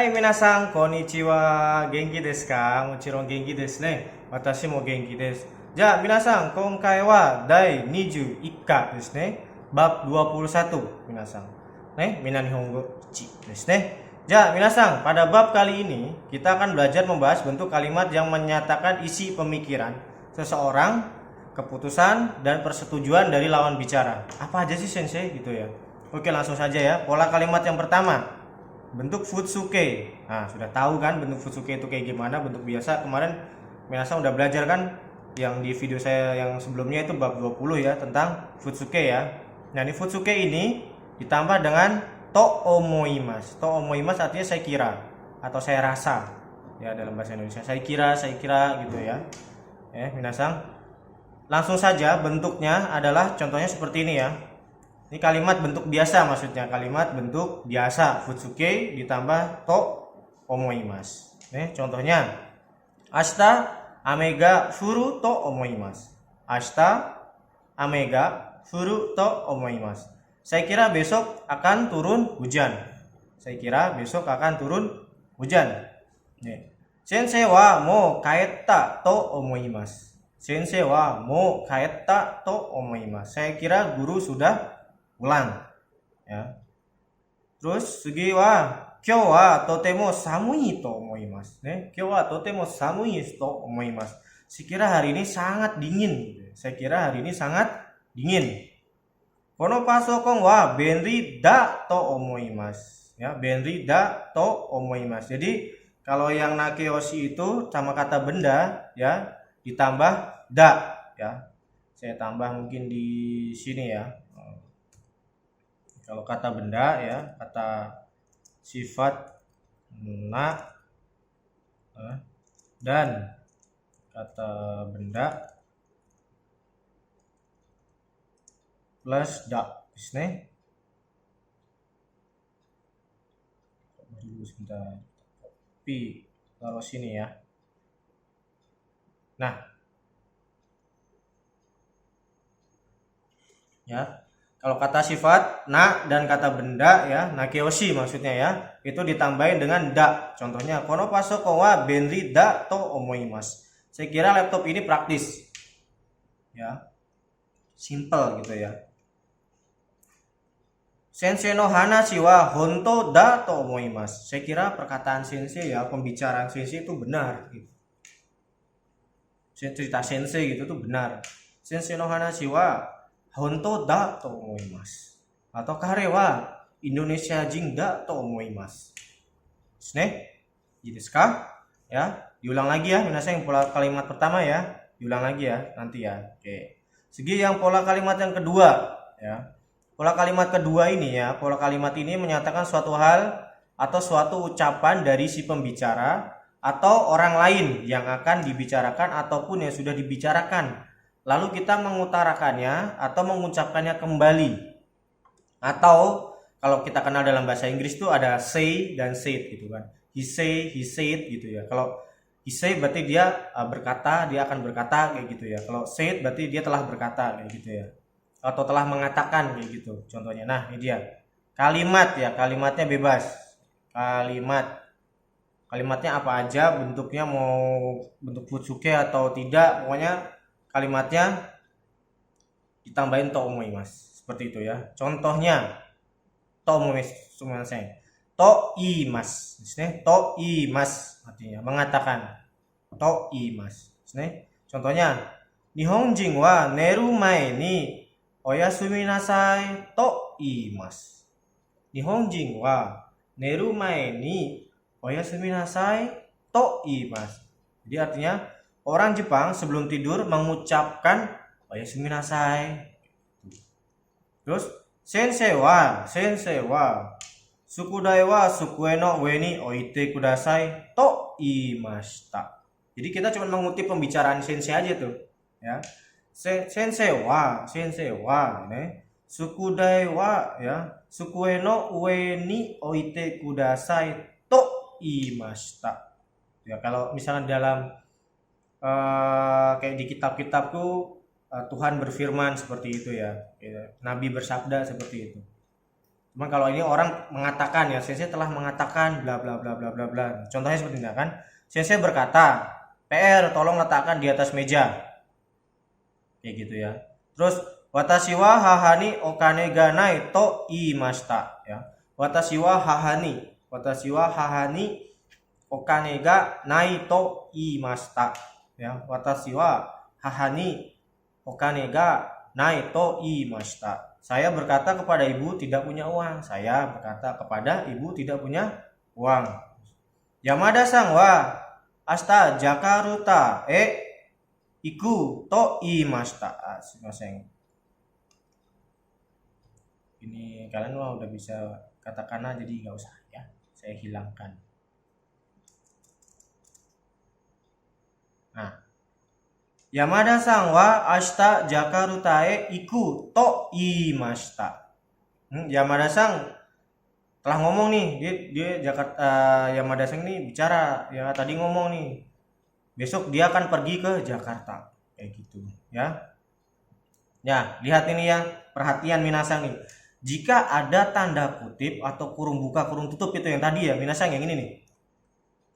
はい、皆さん、こんにちは。元気ですか？もちろん元気ですね。私も元気です。じゃあ、皆さん、今回は第21課ですね。Bab 21, 皆さん。Mina Nihongo 1 ですね. Ja, minasan, pada bab kali ini kita akan belajar membahas bentuk kalimat yang menyatakan isi pemikiran seseorang, keputusan, dan persetujuan dari lawan bicara. Apa aja sih sensei gitu ya? Oke, langsung saja ya. Pola kalimat yang pertama, bentuk futsuke. Nah, sudah tahu kan bentuk futsuke itu kayak gimana, bentuk biasa. Kemarin minasan udah belajar kan yang di video saya yang sebelumnya itu bab 20 ya, tentang futsuke ya. Nah, ini futsuke ini ditambah dengan to omoimasu. To omoimasu artinya saya kira atau saya rasa. Ya, dalam bahasa Indonesia saya kira gitu ya. Minasan, langsung saja bentuknya adalah contohnya seperti ini ya. Ini kalimat bentuk biasa, maksudnya kalimat bentuk biasa, futsuke ditambah to omoimasu. Contohnya, ashita ame ga furu to omoimasu. Ashita ame ga furu to omoimasu. Saya kira besok akan turun hujan. Saya kira besok akan turun hujan. Sensei wa mou kaetta to omoimasu. Sensei wa mou kaetta to omoimasu. Saya kira guru sudah pulang ya. Terus sugi wa kyou wa totemo samui to omoimasu. Kyou wa totemo samui to omoimasu. Saya kira hari ini sangat dingin. Saya kira hari ini sangat dingin. Kono pasokon wa benri da to omoimasu. Ya, benri da to omoimasu. Jadi kalau yang nakeyoshi itu sama kata benda ya ditambah da ya. Saya tambah mungkin di sini ya. Kalau kata benda ya, kata sifat na dan kata benda plus da desu. Dulu sebentar. Pi taruh sini ya. Nah. Ya. Kalau kata sifat na dan kata benda ya, nakeyoshi maksudnya ya, itu ditambahin dengan da. Contohnya, kono pasoko wa benri da to omoimasu. Saya kira laptop ini praktis. Ya. Simple gitu ya. Sensei no hanashi wa honto da to omoimasu. Saya kira perkataan sensei ya, pembicaraan sensei itu benar gitu. Cerita sensei gitu tuh benar. Sensei no hanashi wa honto da to omoimasu. Atau kare wa Indonesia jin da to omoimasu. Desu ka? Ya, diulang lagi ya, minasan yang pola kalimat pertama ya. Diulang lagi ya nanti ya. Oke. Segi yang pola kalimat yang kedua ya. Pola kalimat kedua ini ya, pola kalimat ini menyatakan suatu hal atau suatu ucapan dari si pembicara atau orang lain yang akan dibicarakan ataupun yang sudah dibicarakan. Lalu kita mengutarakannya atau mengucapkannya kembali. Atau kalau kita kenal dalam bahasa Inggris itu ada say dan said gitu kan. He say, he said gitu ya. Kalau he say berarti dia berkata, dia akan berkata kayak gitu ya. Kalau said berarti dia telah berkata kayak gitu ya. Atau telah mengatakan kayak gitu contohnya. Nah, ini dia. Kalimat ya, kalimatnya bebas. Kalimatnya apa aja, bentuknya mau bentuk futsuke atau tidak, pokoknya kalimatnya ditambahin to omoimasu. Seperti itu ya. Contohnya to omoimasu. To imasu. To imasu artinya mengatakan. To imasu. Contohnya, Nihonjin wa neru mae ni oyasumi nasai to imasu. Nihonjin wa neru mae ni oyasumi nasai to imasu. Jadi artinya orang Jepang sebelum tidur mengucapkan oyasumi nasai. Terus sensei wa sukudai wa sukue no ue ni oite kudasai to imashita. Jadi kita cuma mengutip pembicaraan sensei aja tuh, ya. Sensei wa sukudai wa ya sukue no ue ni oite kudasai to imashita. Ya, kalau misalnya dalam kayak di kitab-kitabku Tuhan berfirman seperti itu ya. Nabi bersabda seperti itu. Cuman kalau ini orang mengatakan ya, sensei telah mengatakan bla bla bla bla bla bla. Contohnya seperti ini kan. Sensei berkata, PR tolong letakkan di atas meja. Kayak gitu ya. Terus watashi wa hahani okane ga nai to iimashita ya. Watashi wa hahani okane ga nai to iimashita ya. Watashi wa hahani okane ga nai to iimashita. Saya berkata kepada ibu tidak punya uang. Saya berkata kepada ibu tidak punya uang. Yamada-san wa asta Jakarta iku to iimashita. Sumimasen. Ini kalian udah bisa katakana jadi nggak usah ya. Saya hilangkan. Nah, Yamada-san wa ashita Jakarta iku to iimashita. Yamada-san telah ngomong nih, dia Jakarta, Yamada-san ini bicara ya, tadi ngomong nih. Besok dia akan pergi ke Jakarta. Kayak gitu ya. Ya, lihat ini ya, perhatian minasan nih. Jika ada tanda kutip atau kurung buka kurung tutup itu yang tadi ya, minasan yang ini nih.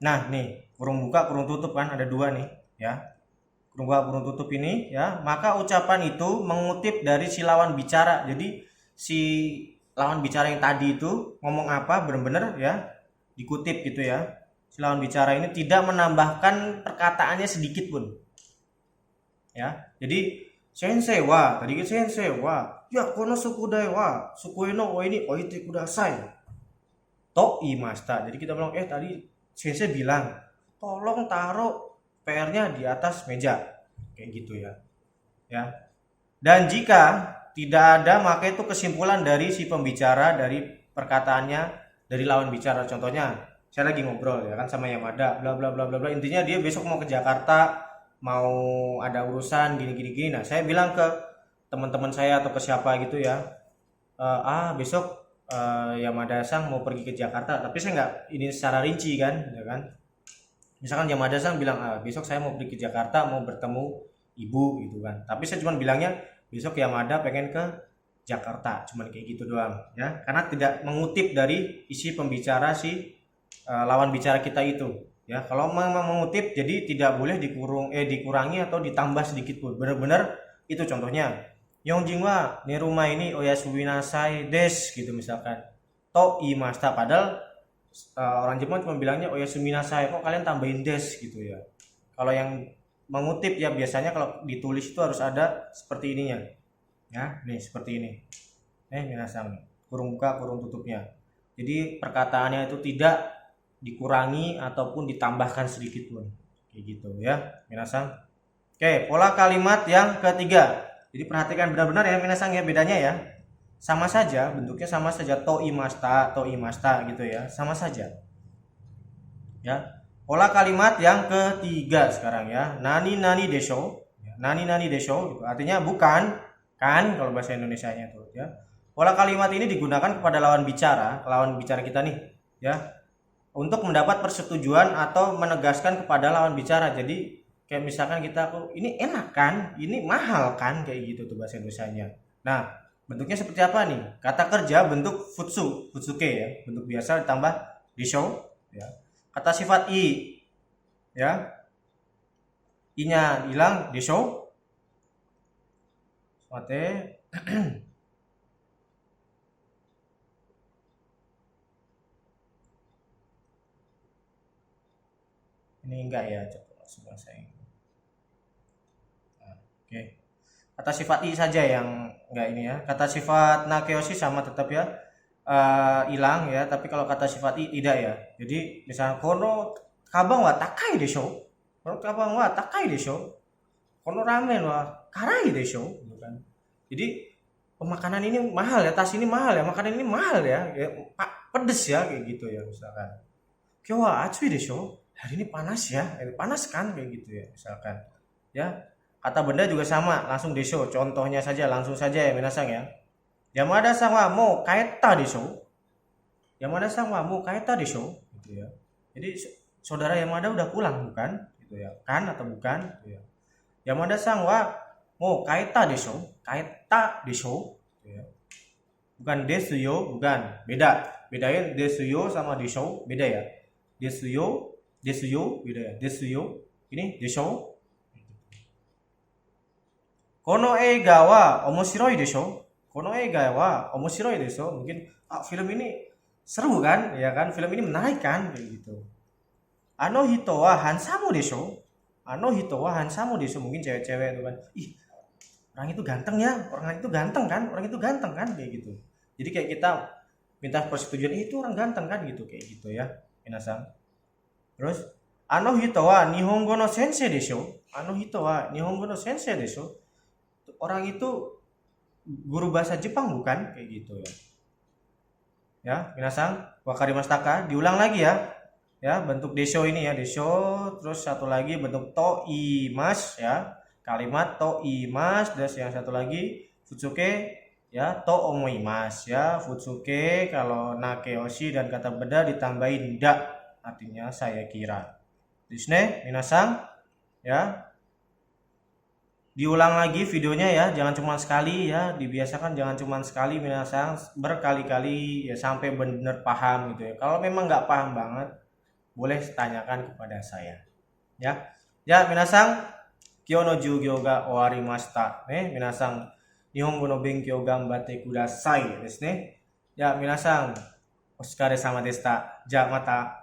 Nah, nih, kurung buka kurung tutup kan ada dua nih ya. Kurung buka kurung tutup ini ya, maka ucapan itu mengutip dari si lawan bicara. Jadi si lawan bicara yang tadi itu ngomong apa benar-benar ya dikutip gitu ya. Si lawan bicara ini tidak menambahkan perkataannya sedikit pun. Ya. Jadi sensei wa, tadi sensei wa, ya kono sukudai wa, sukui no wa ini oite kudasai. To imashita. Jadi kita bilang tadi sensei bilang, tolong taruh PR-nya di atas meja. Kayak gitu ya. Ya. Dan jika tidak ada, maka itu kesimpulan dari si pembicara, dari perkataannya, dari lawan bicara. Contohnya, saya lagi ngobrol ya kan sama Yamada, bla bla bla bla bla. Intinya dia besok mau ke Jakarta, mau ada urusan gini gini gini. Nah, saya bilang ke teman-teman saya atau ke siapa gitu ya, besok Yamada-san mau pergi ke Jakarta. Tapi saya nggak ini secara rinci kan, ya kan. Misalkan Yamada-san bilang, besok saya mau pergi ke Jakarta, mau bertemu ibu gitu kan. Tapi saya cuma bilangnya besok Yamada pengen ke Jakarta, cuman kayak gitu doang ya. Karena tidak mengutip dari isi pembicara si lawan bicara kita itu ya. Kalau memang mengutip jadi tidak boleh dikurangi atau ditambah sedikit pun. Benar-benar itu contohnya. Yongjin wa ni rumah ini oyasumi nasai des gitu misalkan. To imashita, padahal orang Jepang cuma bilangnya oyasumi nasai, kok kalian tambahin des gitu ya. Kalau yang mengutip ya biasanya kalau ditulis itu harus ada seperti ininya. Ya, nih seperti ini. Minasan, kurung buka kurung tutupnya. Jadi perkataannya itu tidak dikurangi ataupun ditambahkan sedikit pun. Kayak gitu ya, minasan. Oke, pola kalimat yang ketiga. Jadi perhatikan benar-benar ya minasan ya, bedanya ya. Sama saja, bentuknya sama saja, to imashita gitu ya, sama saja. Ya. Pola kalimat yang ketiga sekarang ya. Nani nani desho. Nani nani desho gitu. Artinya bukan, kan kalau bahasa Indonesianya tuh ya. Pola kalimat ini digunakan kepada lawan bicara kita nih ya. Untuk mendapat persetujuan atau menegaskan kepada lawan bicara. Jadi kayak misalkan kita ini enak kan? Ini mahal kan? Kayak gitu tuh bahasa Indonesianya. Nah, bentuknya seperti apa nih? Kata kerja bentuk futsuke ya, bentuk biasa ditambah desho ya. Kata sifat i ya. I-nya hilang desho. Mate. Ini enggak ya, coba langsung saya. Nah, oke. Kata sifat i saja yang enggak ini ya. Kata sifat nakeoshi sama tetap ya hilang ya, tapi kalau kata sifat i tidak ya. Jadi misalnya kono kabang wa takai desho. Kono kabang wa takai desho. Kono ramen wa karai desho gitu kan. Jadi pemakanan ini mahal ya, tas ini mahal ya, makanan ini mahal ya, pedes ya kayak gitu ya misalkan. Kyo wa atsui desho. Hari ini panas ya, panas kan kayak gitu ya misalkan. Ya, kata benda juga sama, langsung desho. Contohnya saja, langsung saja ya minasan ya. Yamada-san wa mou kaeta desho. Yamada-san wa mou kaeta desho gitu ya. Jadi saudara Yamada udah pulang bukan? Gitu ya. Kan atau bukan? Gitu ya. Yamada-san wa mou kaeta desho. Kaeta desho gitu ya. Bukan desu yo, bukan. Beda. Bedain desu yo sama desho, beda ya. Desu yo, beda ya. Desu yo, ini desho. Kono eiga wa omoshiroi desho. Kono eiga wa omoshiroi desho. Mungkin film ini seru kan? Ya kan? Film ini menarik kan? Kayak gitu. Ano hito wa hansamu desho. Ano hito wa hansamu desho. Mungkin cewek-cewek itu kan. Ih, orang itu ganteng ya. Orang itu ganteng kan? Orang itu ganteng kan? Kayak gitu. Jadi kayak kita minta persetujuan, itu orang ganteng kan gitu, kayak gitu ya, minasan. Terus, ano hito wa nihongo no sensei desho. Ano hito wa nihongo no sensei desho. Orang itu guru bahasa Jepang bukan? Kayak gitu ya. Ya, minasan, wakarimashita ka? Diulang lagi ya. Ya, bentuk desho ini ya, desho. Terus satu lagi bentuk to imas ya. Kalimat to imas. Terus yang satu lagi futsuke ya, to omoimas ya. Futsuke kalau nakeoshi dan kata beda ditambahin da, artinya saya kira. Desu ne, minasan ya. Diulang lagi videonya ya, jangan cuma sekali ya, dibiasakan jangan cuma sekali minasan, berkali-kali ya sampai benar paham gitu ya. Kalau memang nggak paham banget, boleh tanyakan kepada saya. Ya. Ya, minasan, kyou no jugyo ga owarimashita. Minasan, Nihongo no benkyou ganbatte kudasai desu ne. Ya, minasan, otsukare sama deshita. Ja, mata.